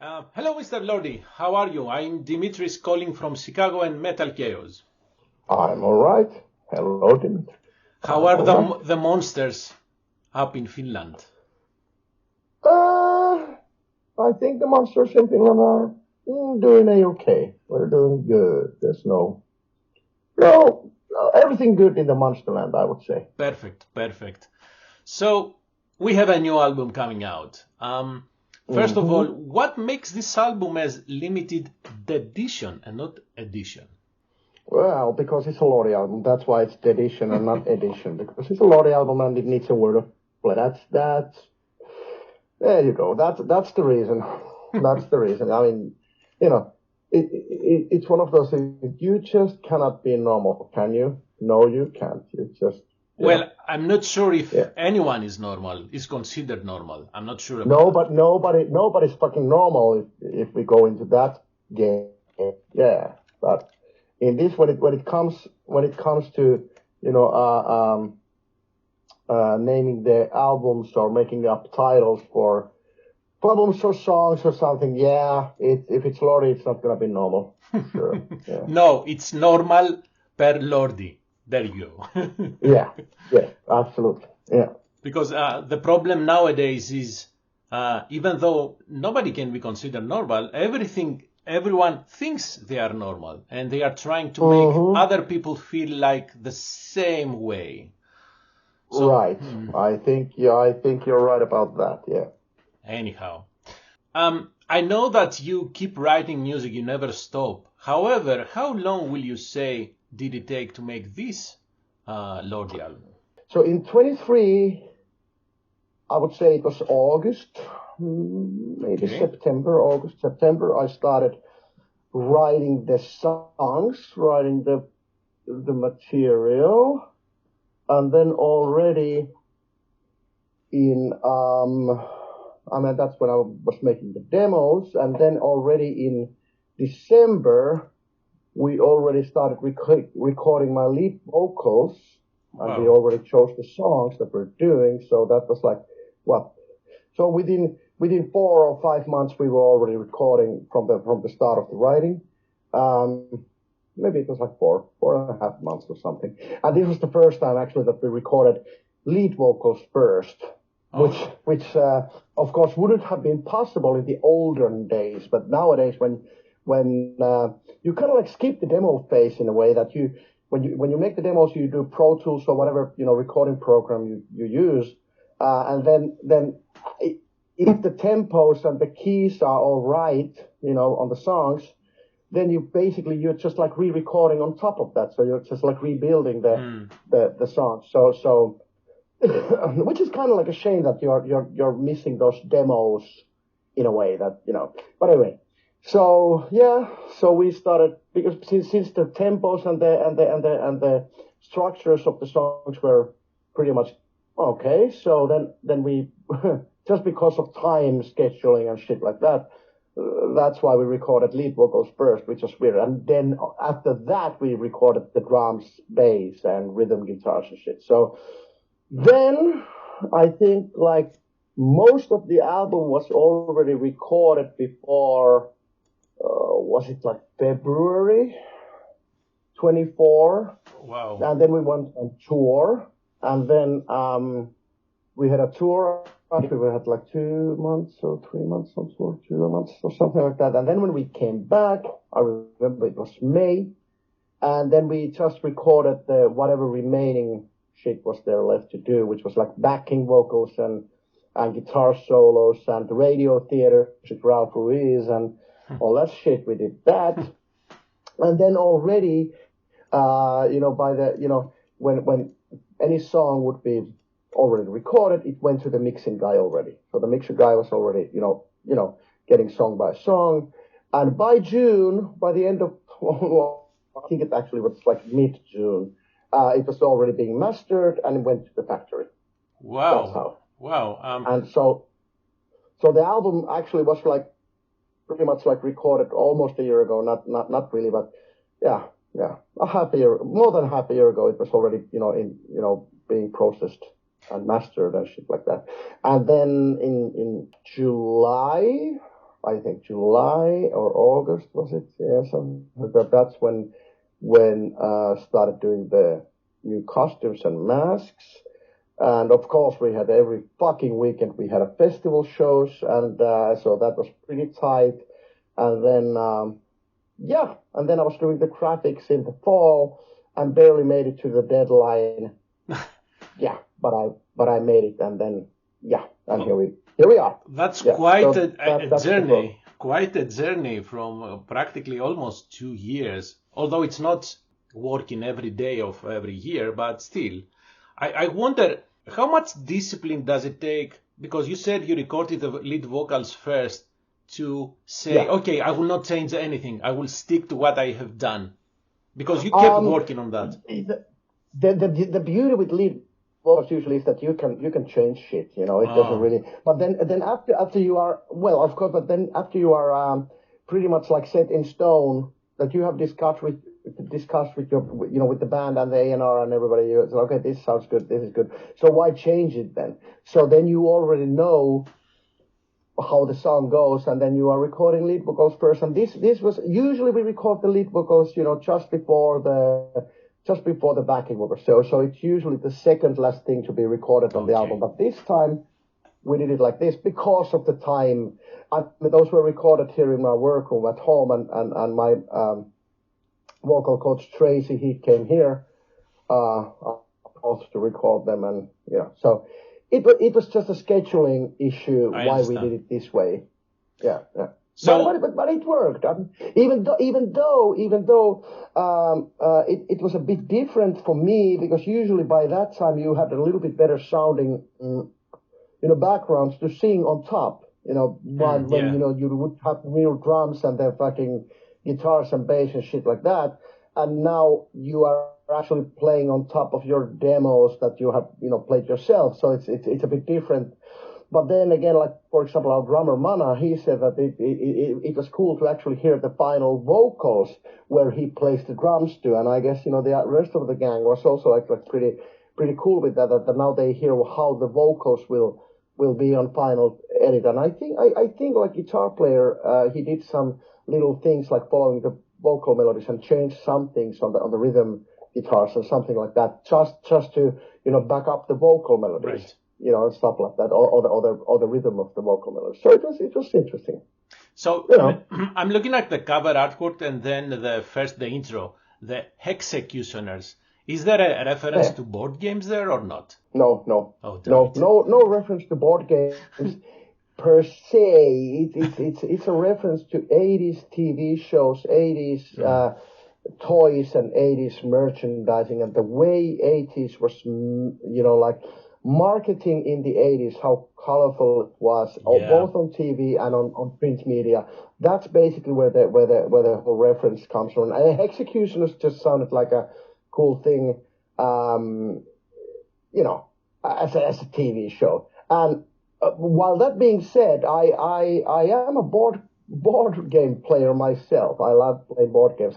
Hello, Mr. Lordi. How are you? I'm Dimitris calling from Chicago and Metalkaoz. I'm all right. Hello, Dimitri. How are the monsters up in Finland? I think the monsters in Finland are doing okay. We're doing good. There's no, everything good in the Monsterland, I would say. Perfect. So, we have a new album coming out. First of all, what makes this album as limited Deadition and not edition? Well, because it's a Lordi album, that's why it's Deadition and not edition. Because it's a Lordi album and it needs a word of play. That's there you go. That's the reason. That's the reason. I mean, it's one of those things. You just cannot be normal, can you? No, you can't. You just. Well, I'm not sure if anyone is considered normal. I'm not sure about No, but nobody's fucking normal if we go into that game. Yeah, but in this, when it comes to naming the albums or making up titles for albums or songs or something, if it's Lordi, it's not gonna be normal. Sure. Yeah. No, it's normal per Lordi. There you go. yeah, absolutely. Yeah. Because the problem nowadays is, even though nobody can be considered normal, everyone thinks they are normal, and they are trying to make other people feel like the same way. So, right. I think you're right about that. Yeah. Anyhow, I know that you keep writing music, you never stop. However, how long will you say did it take to make this Lordi album? So in 23, I would say it was August, maybe September, I started writing the songs, writing the material. And then already in, that's when I was making the demos. And then already in December, we already started recording my lead vocals. And we already chose the songs that we're doing. So that was like, so within 4 or 5 months, we were already recording from the start of the writing. Maybe it was like 4.5 months or something. And this was the first time actually that we recorded lead vocals first, which of course wouldn't have been possible in the olden days. But nowadays, when you kind of like skip the demo phase in a way that when you make the demos, you do Pro Tools or whatever recording program you use, and then if the tempos and the keys are all right, on the songs, then you're just like re-recording on top of that. So you're just like rebuilding the song. So which is kind of like a shame that you're missing those demos in a way that, but anyway. So we started, because since the tempos and the structures of the songs were pretty much okay. So then we, just because of time scheduling and shit like that, that's why we recorded lead vocals first, which was weird. And then after that, we recorded the drums, bass, and rhythm guitars and shit. So then I think like most of the album was already recorded before, was it like February 24? Wow. And then we went on tour. And then we had a tour. I think we had like 2 months or 3 months on tour, 2 months or something like that. And then when we came back, I remember it was May, and then we just recorded the whatever remaining shit was there left to do, which was like backing vocals and guitar solos and radio theater with Ralph Ruiz and all that shit. We did that. And then already, by the, when any song would be already recorded, it went to the mixing guy already. So the mixer guy was already, getting song by song. And by June, by the end of, I think it actually was like mid-June, it was already being mastered and it went to the factory. Wow. That's how. Wow. And so the album actually was like pretty much like recorded almost a year ago. Not really, but yeah. More than half a year ago, it was already, being processed and mastered and shit like that. And then in July, I think July or August was it? Yeah, something like that. That's when started doing the new costumes and masks. And of course, we had every fucking weekend we had a festival shows, and so that was pretty tight. And then and then I was doing the graphics in the fall and barely made it to the deadline. Yeah, but I made it, and then and here we are. That's quite a journey. Quite a journey from practically almost 2 years. Although it's not working every day of every year, but still, I wonder how much discipline does it take? Because you said you recorded the lead vocals first to say, okay, I will not change anything. I will stick to what I have done. Because you kept working on that. The beauty with lead vocals usually is that you can change shit. You know, it doesn't really. But then after you are of course. But then after you are pretty much like set in stone, that you have discussed with your with the band and the A&R and everybody. You say, okay, this sounds good. This is good. So why change it then? So then you already know how the song goes, and then you are recording lead vocals first. And this was usually we record the lead vocals, just before the backing vocals. So it's usually the second last thing to be recorded on the album. But this time we did it like this because of the time. Those were recorded here in my workroom at home, and my vocal coach Tracy, he came here to record them, and so. It was just a scheduling issue why we did it this way. Yeah. So, but it worked. Even though it was a bit different for me, because usually by that time you had a little bit better sounding backgrounds to sing on top. When you would have real drums and then fucking guitars and bass and shit like that, and now you are actually playing on top of your demos that you have played yourself, so it's a bit different. But then again, like for example our drummer Mana, he said that it was cool to actually hear the final vocals where he plays the drums too, and I guess the rest of the gang was also like pretty cool with that now they hear how the vocals will be on final edit. And I think like guitar player he did some little things like following the vocal melodies and changed some things on the rhythm guitars or something like that, just to back up the vocal melodies, and stuff like that, or the rhythm of the vocal melodies. So it was interesting. So I'm looking at the cover artwork and then the intro, the Hexecutioners. Is there a reference to board games there or not? No. No reference to board games per se. It's a reference to 80s TV shows, 80s. Toys and 80s merchandising, and the way 80s was, like marketing in the 80s, how colorful it was, both on TV and on print media. That's basically where the whole reference comes from. And Executioners just sounded like a cool thing, as a TV show. And while that being said, I am a board game player myself. I love playing board games.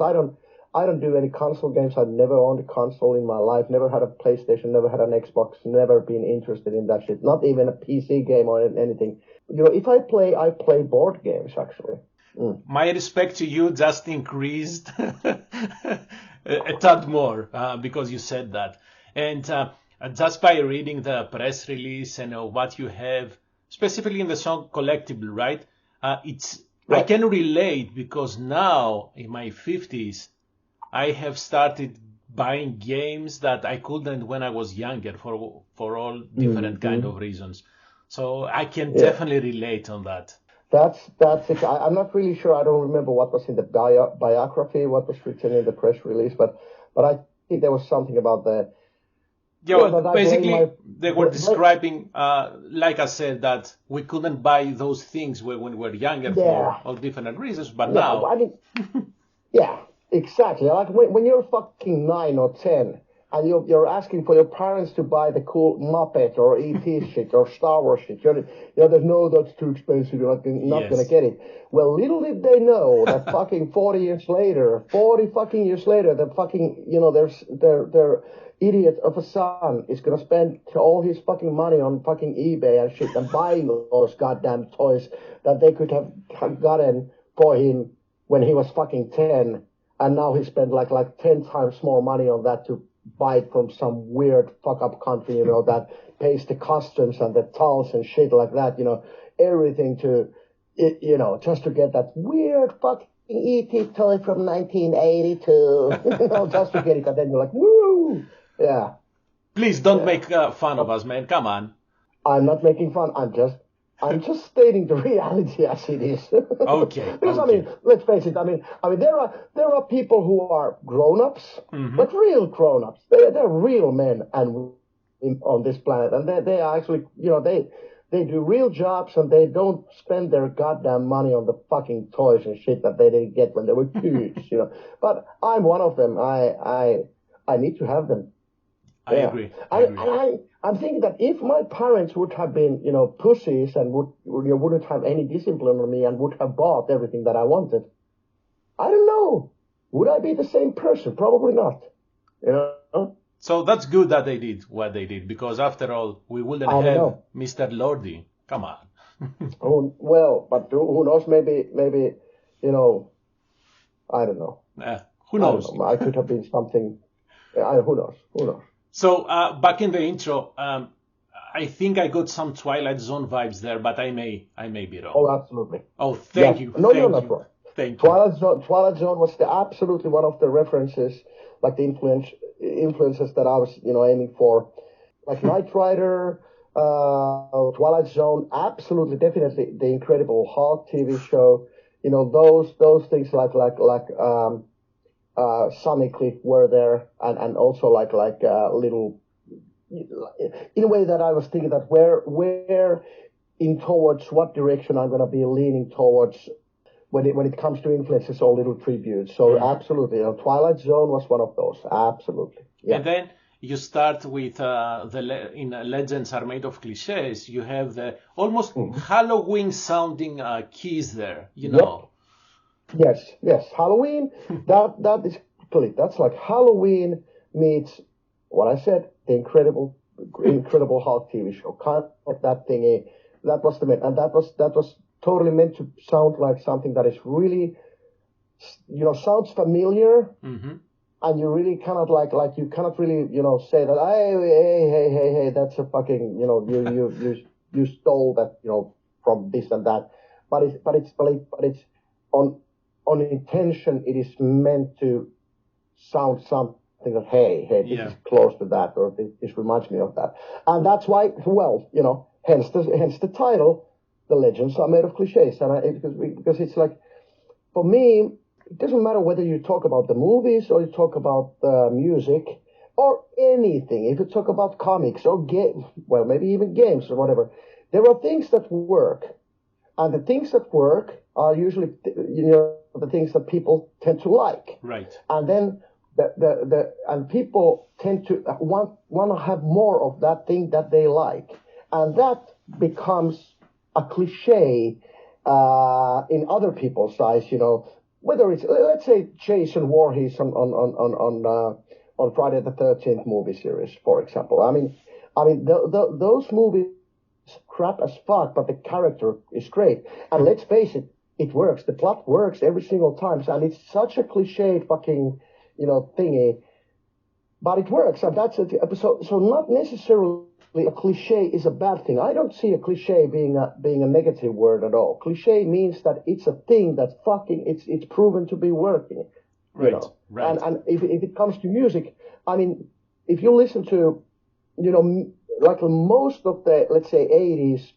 I don't do any console games. I've never owned a console in my life, never had a PlayStation, never had an Xbox, never been interested in that shit, not even a PC game or anything. If I play board games, actually. My respect to you just increased a tad more because you said that. And just by reading the press release and what you have, specifically in the song Collectible, right? I can relate because now in my 50s, I have started buying games that I couldn't when I was younger for all different kind of reasons. So I can definitely relate on that. That's it. I'm not really sure. I don't remember what was in the biography, what was written in the press release, but I think there was something about the. Basically, they were describing, like I said, that we couldn't buy those things when we were younger for all different reasons, but now. I mean, exactly. Like when you're fucking 9 or 10 and you're asking for your parents to buy the cool Muppet or E.T. shit or Star Wars shit, there's no, that's too expensive, you're not going to get it. Well, little did they know that fucking 40 fucking years later, the fucking, they're idiot of a son is gonna spend all his fucking money on fucking eBay and shit and buying all those goddamn toys that they could have gotten for him when he was fucking 10, and now he spent like 10 times more money on that to buy it from some weird fuck up country, that pays the customs and the tolls and shit like that, everything to, just to get that weird fucking E.T. toy from 1982, just to get it, and then you're like, woo! Yeah. Please don't make fun of us, man. Come on. I'm not making fun. I'm just stating the reality as it is. Okay. Because okay. let's face it. There are people who are grown-ups, but real grown-ups. They're real men and on this planet, and they are actually, they do real jobs and they don't spend their goddamn money on the fucking toys and shit that they didn't get when they were kids. But I'm one of them. I need to have them. I agree. I'm thinking that if my parents would have been, pussies and wouldn't have any discipline on me and would have bought everything that I wanted, I don't know. Would I be the same person? Probably not. So that's good that they did what they did, because after all, we wouldn't have Mr. Lordi. Come on. Well, but who knows? Maybe, I don't know. Who knows? I could have been something. Who knows? So back in the intro, I think I got some Twilight Zone vibes there, but I may be wrong. Oh, absolutely. Oh, thank you. No, you're not wrong. Thank you. Twilight Zone was absolutely one of the references, like the influences that I was, aiming for, like Knight Rider, Twilight Zone, absolutely, definitely the Incredible Hulk TV show. Those things like sonically were there, and also like little, in a way that I was thinking that where in towards what direction I'm going to be leaning towards when it comes to influences or little tributes. So absolutely, Twilight Zone was one of those. Absolutely. Yeah. And then you start with in Legends Are Made of Cliches. You have the almost Halloween sounding keys there. Yep. Yes. Halloween. that is complete. That's like Halloween meets what I said. The Incredible Hulk TV show. Kind of that thingy. That was the main, and that was totally meant to sound like something that is really, sounds familiar, and you really cannot like you cannot really say that hey, that's a fucking you stole that from this and that, but it's on intention. It is meant to sound something that hey this is close to that, or this reminds me of that, and that's why hence the title. The Legends Are Made of Cliches, and because it's like, for me, it doesn't matter whether you talk about the movies or you talk about music or anything. If you talk about comics or maybe even games or whatever, there are things that work, and the things that work are usually the things that people tend to like. Right. And then and people tend to want to have more of that thing that they like, and that becomes a cliche in other people's eyes, whether it's, let's say, Jason Voorhees on Friday the 13th movie series, for example. Those movies crap as fuck, but the character is great. And let's face it, it works. The plot works every single time, and it's such a cliche fucking, thingy, but it works. And that's it. So not necessarily a cliche is a bad thing. I don't see a cliche being a negative word at all. Cliche means that it's a thing that it's proven to be working. Right. And if it comes to music, if you listen to, like most of the, let's say, 80s,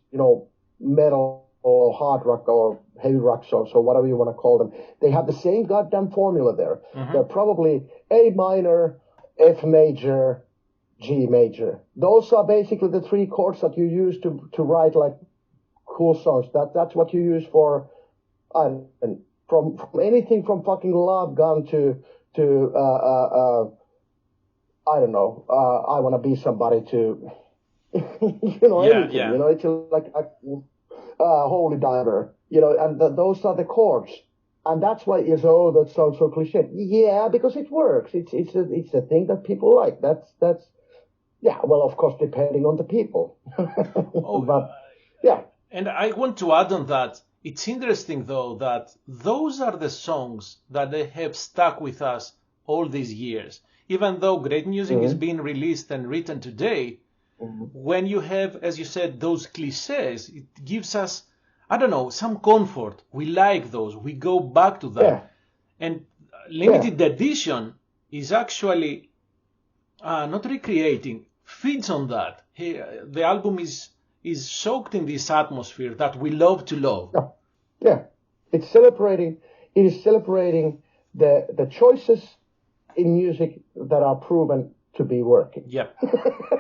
metal or hard rock or heavy rock songs or whatever you want to call them, they have the same goddamn formula there. They're probably A minor, F major, G major. Those are basically the three chords that you use to write like cool songs. That's what you use for, and from anything from fucking Love Gun to I don't know. I want to be somebody to, anything. It's like Holy Diver. And those are the chords. And that's why it's that sounds so cliche. Yeah, because it works. It's a thing that people like. That's yeah. Well, of course, depending on the people. But yeah. And I want to add on that. It's interesting though that those are the songs that they have stuck with us all these years. Even though great music is being released and written today, when you have, as you said, those cliches, it gives us, I don't know, some comfort. We like those. We go back to that. Yeah. And limited edition is actually not recreating, feeds on that. The album is soaked in this atmosphere that we love to love. Yeah. It is celebrating the choices in music that are proven to be working. Yeah.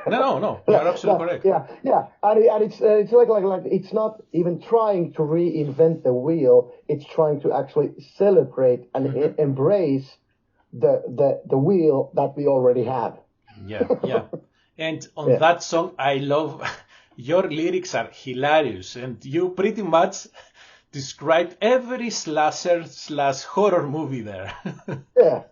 No. You're absolutely correct. Yeah. And it's like it's not even trying to reinvent the wheel. It's trying to actually celebrate and embrace the wheel that we already have. Yeah. And on that song, I love your lyrics are hilarious, and you pretty much described every slasher/horror movie there. Yeah.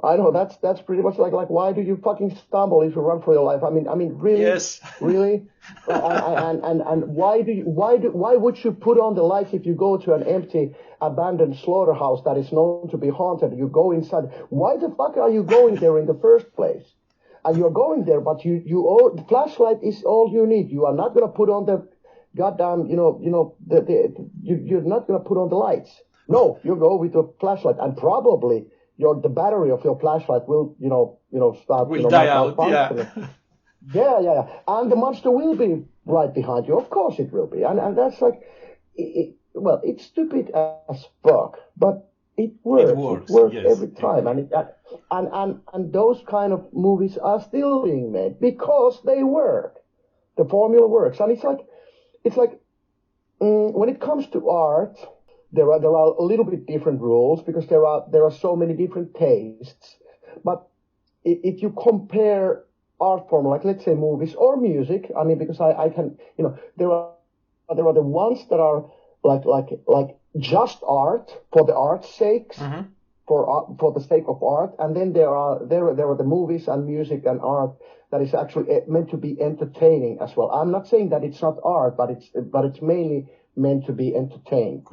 I know that's pretty much like why do you fucking stumble if you run for your life? I mean really? Yes. Really? and why would you put on the lights if you go to an empty abandoned slaughterhouse that is known to be haunted? You go inside. Why the fuck are you going there in the first place? And you're going there, but the flashlight is all you need. You are not gonna put on the goddamn you're not gonna put on the lights. No, you go with the flashlight, and probably the battery of your flashlight will start will die out. Yeah. And the monster will be right behind you. Of course it will be. And that's like it's stupid as fuck, but it works. It works yes, every time. And those kind of movies are still being made because they work. The formula works. And it's like when it comes to art, there are a little bit different rules because there are so many different tastes. But if you compare art form, like let's say movies or music, I mean, because I can, there are the ones that are like just art for the art's sakes, for the sake of art, and then there are the movies and music and art that is actually meant to be entertaining as well. I'm not saying that it's not art, but it's mainly meant to be entertaining.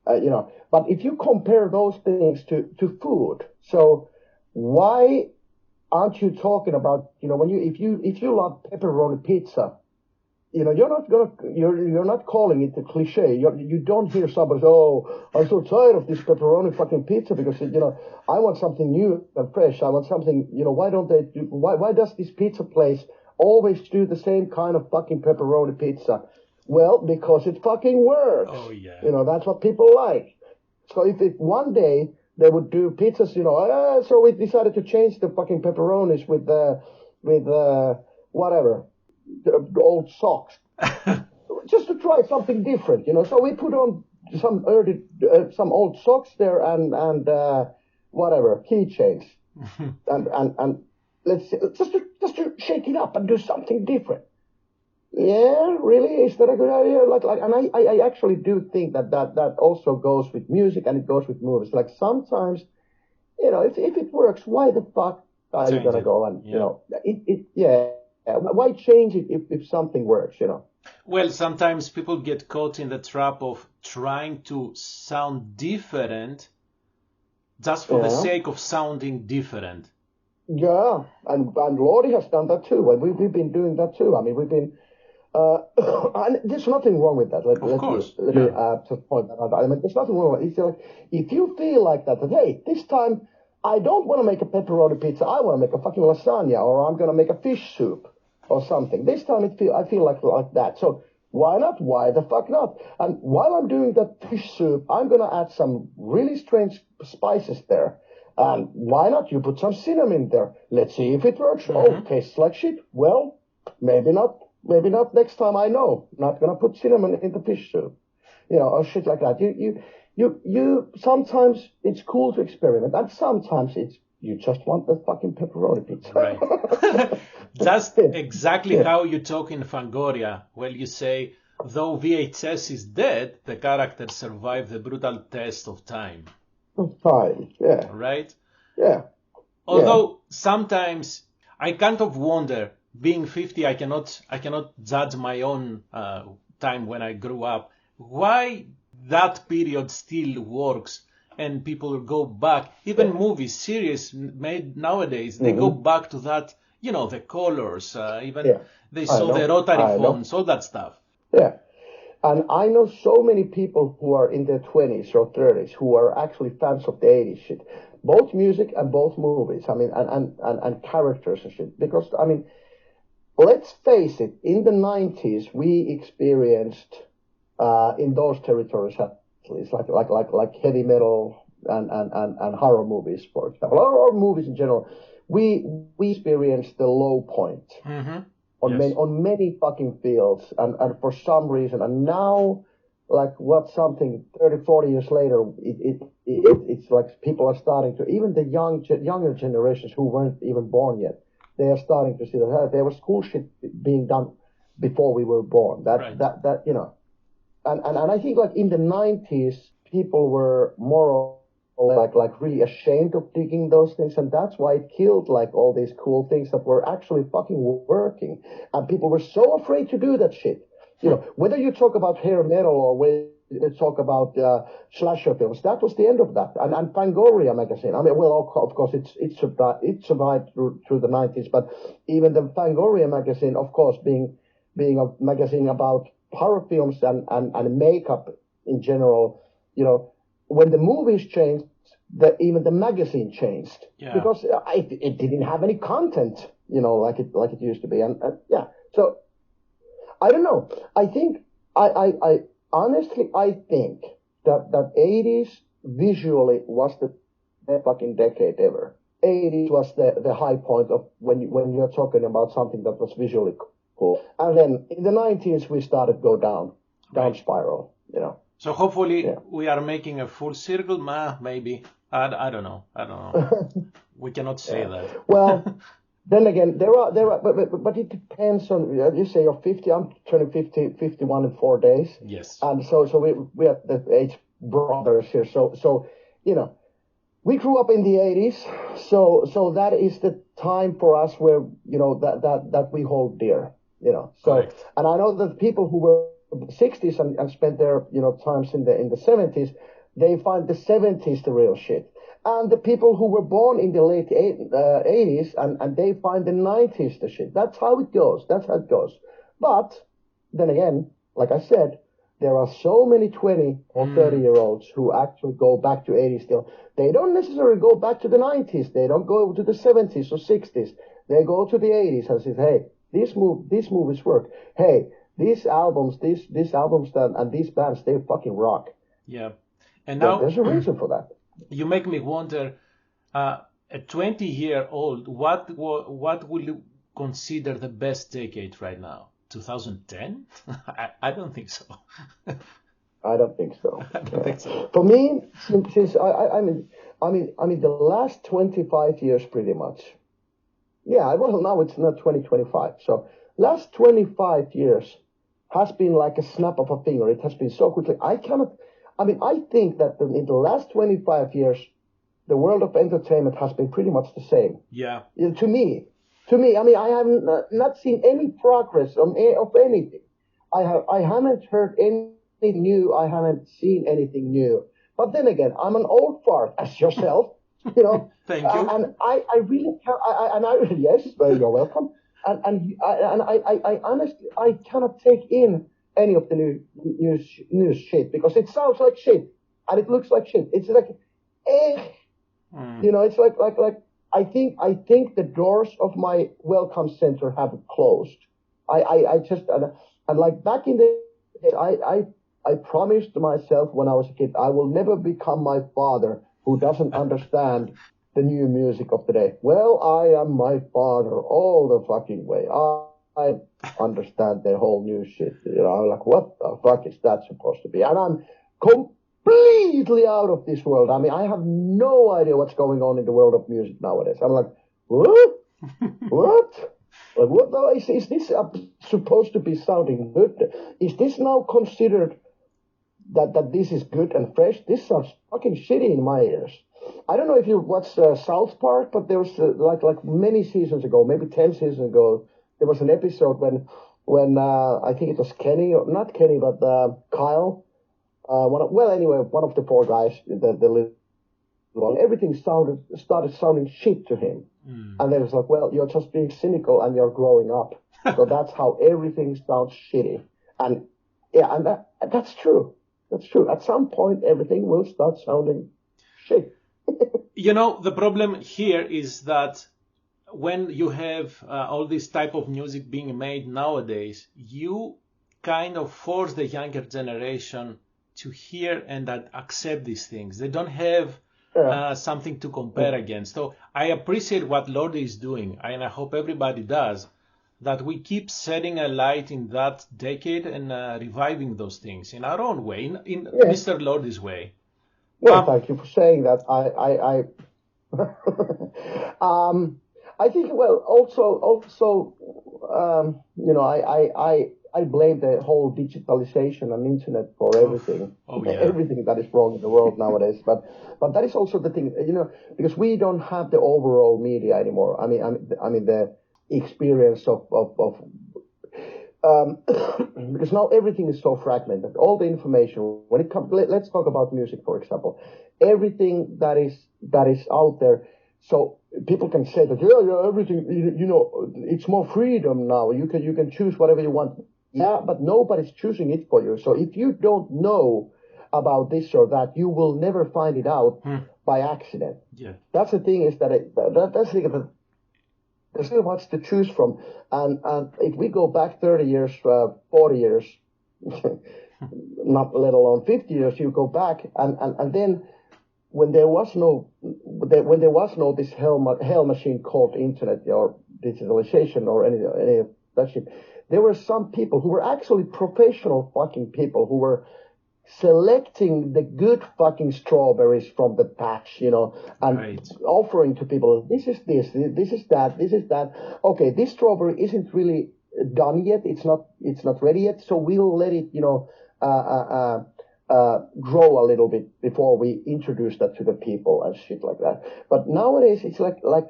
But if you compare those things to food, so why aren't you talking about if you love pepperoni pizza, you're not calling it a cliche. You don't hear somebody say, "Oh, I'm so tired of this pepperoni fucking pizza because I want something new and fresh. I want something. Why does this pizza place always do the same kind of fucking pepperoni pizza?" Well, because it fucking works. Oh, yeah. That's what people like. So if one day they would do pizzas, so we decided to change the fucking pepperonis with whatever, the old socks. Just to try something different, So we put on some old socks there and whatever, keychains. and let's see, just to shake it up and do something different. Yeah, really? Is that a good idea? And I actually do think that also goes with music and it goes with movies. Like sometimes, if it works, why the fuck are you gonna go and why change it if something works? Well, sometimes people get caught in the trap of trying to sound different just for the sake of sounding different. Yeah, and Lordi has done that too, and we've been doing that too. I mean, we've been. And there's nothing wrong with that. Let me just point that out. I mean, there's nothing wrong with it. It's like, if you feel like that, hey, this time I don't want to make a pepperoni pizza. I want to make a fucking lasagna, or I'm going to make a fish soup or something. This time I feel like that. So why not? Why the fuck not? And while I'm doing that fish soup, I'm going to add some really strange spices there. And why not? You put some cinnamon there. Let's see if it works. Oh, tastes like shit. Well, maybe not. Maybe not next time. I know. Not gonna put cinnamon in the fish soup, or shit like that. You. Sometimes it's cool to experiment, and sometimes you just want the fucking pepperoni pizza. Right. That's exactly how you talk in Fangoria. Well, you say, though VHS is dead, the characters survive the brutal test of time. Time, yeah. Right? Yeah. Although sometimes I kind of wonder, being 50, I cannot judge my own time when I grew up, why that period still works and people go back. Even movies, series made nowadays, they go back to that, the colors, they saw the rotary phones, all that stuff. Yeah. And I know so many people who are in their 20s or 30s who are actually fans of the 80s shit. Both music and both movies. I mean, and characters and shit. Because, I mean, let's face it, in the 90s, we experienced, in those territories at least, like heavy metal and horror movies, for example, or movies in general, we experienced the low point. Mm-hmm. On many fucking fields, and for some reason, and now, like, something 30, 40 years later, it's like people are starting to, even the younger generations who weren't even born yet, they are starting to see that there was cool shit being done before we were born. That and I think, like, in the 90s, people were more like really ashamed of digging those things, and that's why it killed, like, all these cool things that were actually fucking working, and people were so afraid to do that shit. Whether you talk about hair metal or whether you talk about slasher films, that was the end of that. And Fangoria magazine, I mean, well, of course, it survived through the 90s, but even the Fangoria magazine, of course, being a magazine about horror films and makeup in general, when the movies changed, even the magazine changed, because it didn't have any content, like it used to be, and so I don't know. I think I honestly think that 80s visually was the fucking decade ever. 80s was the high point of when you're talking about something that was visually cool, and then in the 90s we started go down spiral, So hopefully we are making a full circle, maybe. I don't know. We cannot say that. Well, then again, there are, but it depends on, you say you're 50, I'm turning 51 in 4 days. Yes. And so we are the age brothers here. So, we grew up in the 80s. So that is the time for us where, that we hold dear, So, correct. And I know that people who were 60s and spent their, times in the 70s, they find the 70s the real shit. And the people who were born in the late 80s, and they find the 90s the shit. That's how it goes. But then again, like I said, there are so many 20 or 30-year-olds who actually go back to 80s still. They don't necessarily go back to the 90s. They don't go to the 70s or 60s. They go to the 80s and say, hey, these movies work. Hey, these albums and these bands, they fucking rock. Yeah. And now there's a reason for that. You make me wonder, a 20-year-old, what will you consider the best decade right now? 2010? I don't think so. I don't think so. I don't think so. For me, since I mean the last 25 years pretty much. Yeah, well, now it's not 2025. So last 25 years has been like a snap of a finger. It has been so quickly. I think that in the last 25 years, the world of entertainment has been pretty much the same. Yeah. To me, I mean, I have not seen any progress of anything. I haven't heard anything new. I haven't seen anything new. But then again, I'm an old fart, as yourself, Thank you. And I really can't. Yes, you're welcome. And I honestly, I cannot take in any of the news shit because it sounds like shit and it looks like shit. It's like, it's like I think the doors of my welcome center have closed. I just and like back in the day, I promised myself when I was a kid I will never become my father who doesn't understand the new music of the day. Well, I am my father all the fucking way. I understand the whole new shit. I'm like, what the fuck is that supposed to be? And I'm completely out of this world. I mean, I have no idea what's going on in the world of music nowadays. I'm like, what? What? Like, what now? Is this supposed to be sounding good? Is this now considered that this is good and fresh? This sounds fucking shitty in my ears. I don't know if you watched South Park, but there was like many seasons ago, maybe 10 seasons ago, there was an episode when I think it was Kenny, or not Kenny, but Kyle. One of the four guys, the little one, everything started sounding shit to him. And they was like, well, you're just being cynical and you're growing up. So that's how everything sounds shitty. And yeah, and that's true. That's true. At some point, everything will start sounding shit. The problem here is that when you have all this type of music being made nowadays, you kind of force the younger generation to hear and accept these things. They don't have something to compare against. So I appreciate what Lordi is doing, and I hope everybody does, that we keep setting a light in that decade and reviving those things in our own way, in Mr. Lordi's way. Well, thank you for saying that. I think, well, also, I blame the whole digitalization and internet for everything, everything that is wrong in the world nowadays. But that is also the thing, because we don't have the overall media anymore. I mean the experience of because now everything is so fragmented. All the information, when it comes, let's talk about music, for example, everything that is out there. So people can say that everything, it's more freedom now. You can choose whatever you want. Yeah, but nobody's choosing it for you. So if you don't know about this or that, you will never find it out by accident. Yeah, that's the thing. Is that's the thing that there's so much to choose from. And if we go back 30 years, 40 years, not let alone 50 years, you go back and then when there was no this hell machine called internet or digitalization or any of that shit, there were some people who were actually professional fucking people who were selecting the good fucking strawberries from the patch, and offering to people, this is that. Okay, this strawberry isn't really done yet. It's not ready yet. So we'll let it, grow a little bit before we introduce that to the people and shit like that. But nowadays it's like let's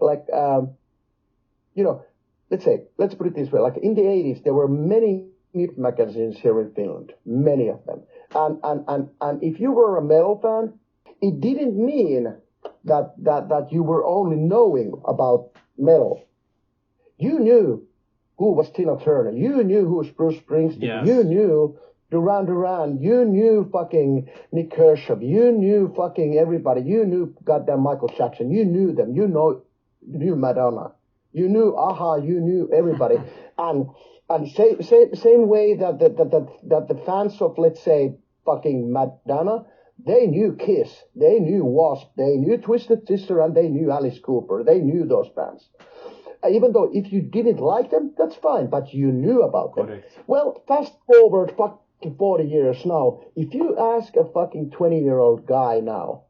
put it this way. Like in the 80s, there were many music magazines here in Finland, many of them. And if you were a metal fan, it didn't mean that you were only knowing about metal. You knew who was Tina Turner. You knew who was Bruce Springsteen. Yes. You knew Duran Duran. You knew fucking Nick Kershaw. You knew fucking everybody. You knew goddamn Michael Jackson. You knew them. You knew Madonna. You knew Aha. You knew everybody. And same way that the fans of, let's say, fucking Madonna, they knew Kiss, they knew Wasp, they knew Twisted Sister, and they knew Alice Cooper. They knew those bands. Even though if you didn't like them, that's fine, but you knew about them. Correct. Well, fast forward fucking 40 years now, if you ask a fucking 20-year-old guy now,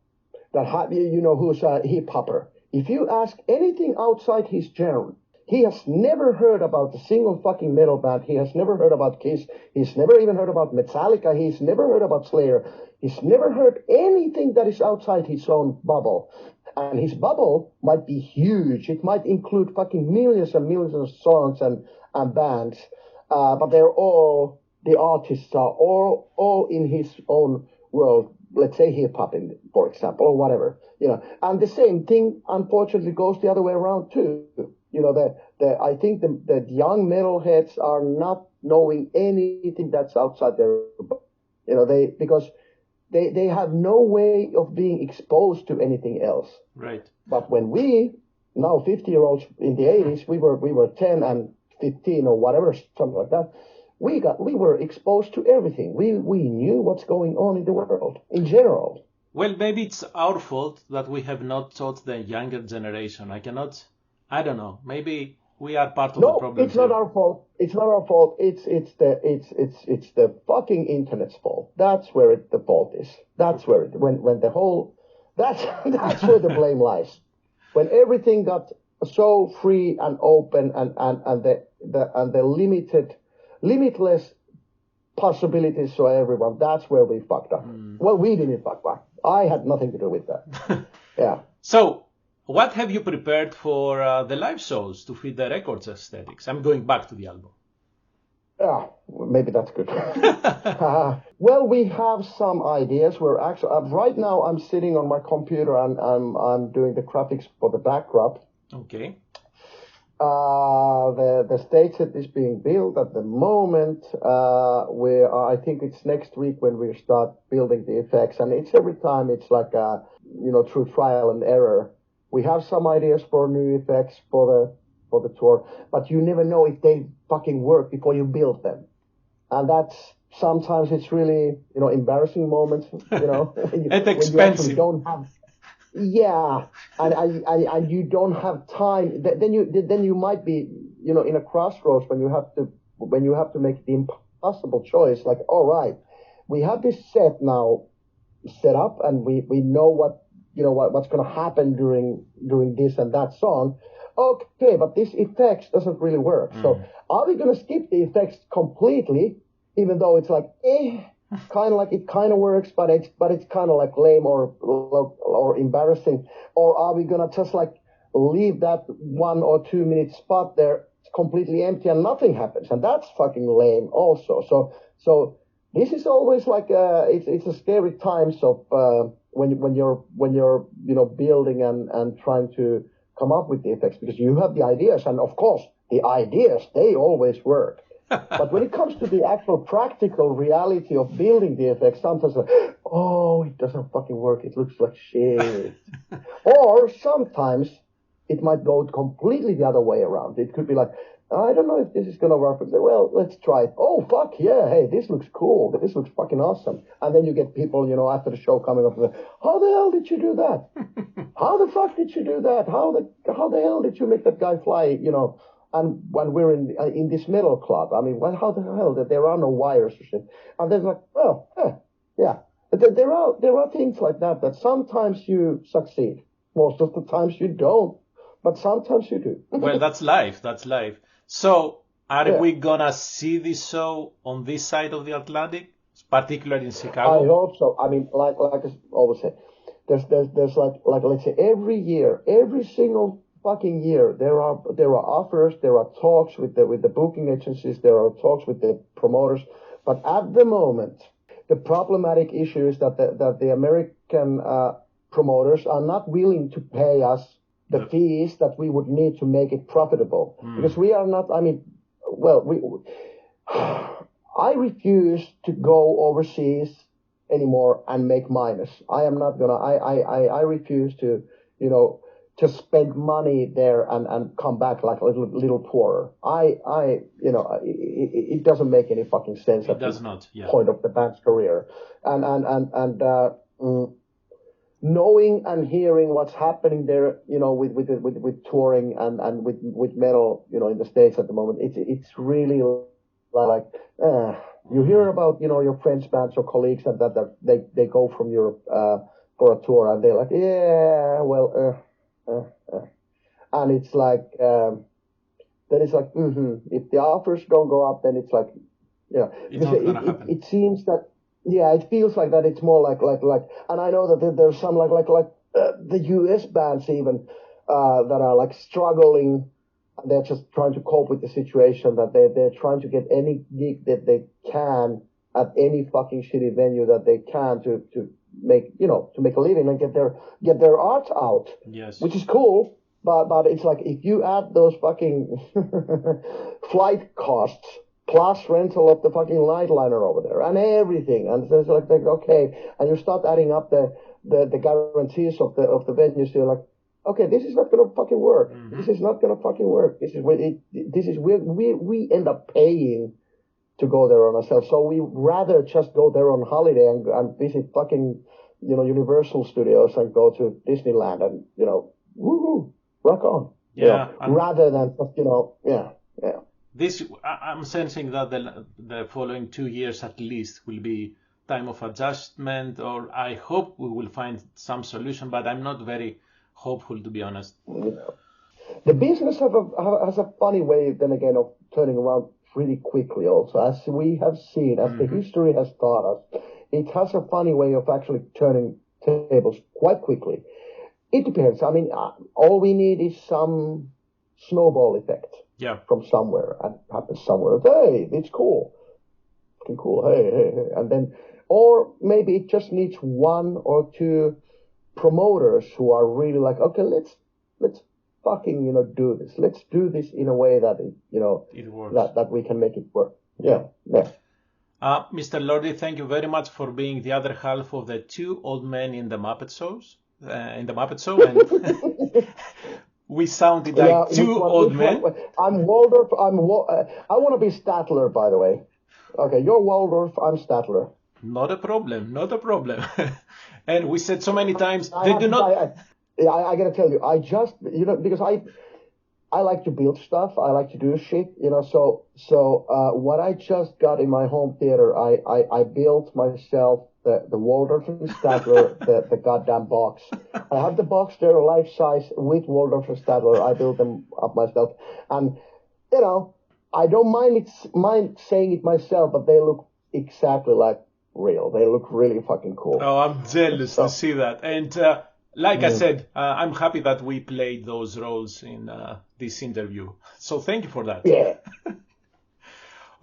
who's a hip-hopper, if you ask anything outside his genre, he has never heard about a single fucking metal band. He has never heard about Kiss. He's never even heard about Metallica. He's never heard about Slayer. He's never heard anything that is outside his own bubble. And his bubble might be huge. It might include fucking millions and millions of songs and bands. But the artists are all in his own world. Let's say hip-hop, for example, or whatever. And the same thing, unfortunately, goes the other way around, too. I think the young metalheads are not knowing anything that's outside their, because they have no way of being exposed to anything else. Right. But when we, now 50-year-olds in the 80s, we were 10 and 15 or whatever, something like that. We were exposed to everything. We knew what's going on in the world in general. Well, maybe it's our fault that we have not taught the younger generation. I don't know. Maybe we are part of the problem. No, it's not our fault. It's not our fault. It's the fucking internet's fault. That's where the fault is. That's where that's where the blame lies. When everything got so free and open and the limitless possibilities for everyone. That's where we fucked up. Well, we didn't fuck up. I had nothing to do with that. Yeah. So, what have you prepared for the live shows to fit the records aesthetics? I'm going back to the album. Yeah, maybe that's good. Well, we have some ideas. We're actually right now. I'm sitting on my computer and I'm doing the graphics for the backdrop. Okay. The stage set is being built at the moment. I think it's next week when we start building the effects, and it's every time it's like through trial and error. We have some ideas for new effects for the tour, but you never know if they fucking work before you build them, and that's sometimes it's really embarrassing moments. And expensive. When you actually don't have. Yeah, and you don't have time. Then you might be in a crossroads when you have to make the impossible choice. Like, all right, we have this set now set up, and we know what's going to happen during this and that song. Okay, but this effects doesn't really work. So are we going to skip the effects completely, even though it's like kind of like it kind of works, but it's kind of like lame or embarrassing, or are we gonna just like leave that 1 or 2 minute spot there completely empty and nothing happens, and that's fucking lame also. So this is always like it's a scary times of when you're building and trying to come up with the effects, because you have the ideas, and of course the ideas, they always work. But when it comes to the actual practical reality of building the effects, sometimes it doesn't fucking work. It looks like shit. Or sometimes it might go completely the other way around. It could be like, I don't know if this is going to work. But say, well, let's try it. Oh, fuck yeah. Hey, this looks cool. This looks fucking awesome. And then you get people, after the show coming up and say, how the hell did you do that? How the fuck did you do that? How the hell did you make that guy fly, And when we're in this metal club, I mean, how the hell that there are no wires or shit? And then like, well, yeah. But there are things like that sometimes you succeed. Most of the times you don't, but sometimes you do. Well, that's life. That's life. So, are we gonna see this show on this side of the Atlantic, particularly in Chicago? I hope so. I mean, like I always say, there's like let's say every single fucking year, there are offers, there are talks with the booking agencies, there are talks with the promoters, but at the moment, the problematic issue is that the American promoters are not willing to pay us the fees that we would need to make it profitable, because we are not. I mean, I refuse to go overseas anymore and make minus. I am not gonna. I refuse to to spend money there and come back like a little poorer. It doesn't make any fucking sense at this point of the band's career. And knowing and hearing what's happening there, with touring and with metal, in the States at the moment, it's really like, you hear about, your friends' bands or colleagues that they go from Europe, for a tour, and they're like, yeah, well, and it's like, then it's like, if the offers don't go up, then it's like, it seems that, it feels like that it's more like, and I know that there's some like the US bands even, that are like struggling. They're just trying to cope with the situation, that they're trying to get any gig that they can at any fucking shitty venue that they can to make, to make a living and get their art out. Yes. Which is cool, but it's like, if you add those fucking flight costs plus rental of the fucking nightliner over there and everything, and so it's like okay, and you start adding up the guarantees of the venues, you're like, okay, this is not gonna fucking work. This is not gonna fucking work. This is we end up paying to go there on ourselves. So we rather just go there on holiday and visit fucking, Universal Studios and go to Disneyland and, woohoo, rock on. Yeah. Rather than just, This, I'm sensing that the following 2 years at least will be time of adjustment, or I hope we will find some solution, but I'm not very hopeful, to be honest. The business has a funny way, then again, of turning around pretty quickly also. As we have seen, as the history has taught us, it has a funny way of actually turning tables quite quickly. It depends. I mean, all we need is some snowball effect from somewhere, and it happens somewhere. Hey, it's cool. Fucking cool. Hey. And then, or maybe it just needs one or two promoters who are really like, okay, let's fucking, do this. Let's do this in a way that it works. That we can make it work. Yeah. Mr. Lordi, thank you very much for being the other half of the two old men in the Muppet shows. In the Muppet Show, and we sounded like two old men. I'm Waldorf. I want to be Statler, by the way. Okay, you're Waldorf. I'm Statler. Not a problem. And we said so many times I gotta tell you, I just because I like to build stuff. I like to do shit. So what I just got in my home theater, I built myself the Waldorf and Statler, the goddamn box. I have the box there, life size, with Waldorf and Statler. I built them up myself, and I don't mind saying it myself, but they look exactly like real. They look really fucking cool. Oh, I'm jealous to see that. And like I said, I'm happy that we played those roles in this interview. So thank you for that. Yeah.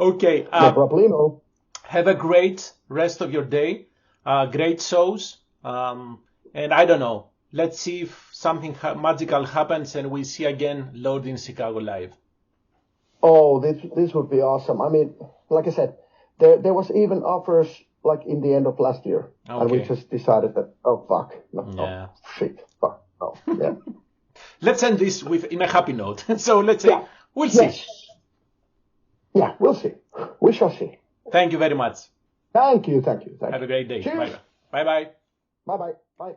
Okay. No problemo. Have a great rest of your day. Great shows. And I don't know. Let's see if something magical happens and we see again Lordi in Chicago live. Oh, this would be awesome. I mean, like I said, there was even offers like in the end of last year. Okay. And we just decided that, oh, fuck. No, shit. Fuck. No. Yeah. Let's end this in a happy note. So let's say, we'll see. Yeah, we'll see. We shall see. Thank you very much. Thank you. Have a great day. Cheers. Bye-bye. Bye-bye. Bye.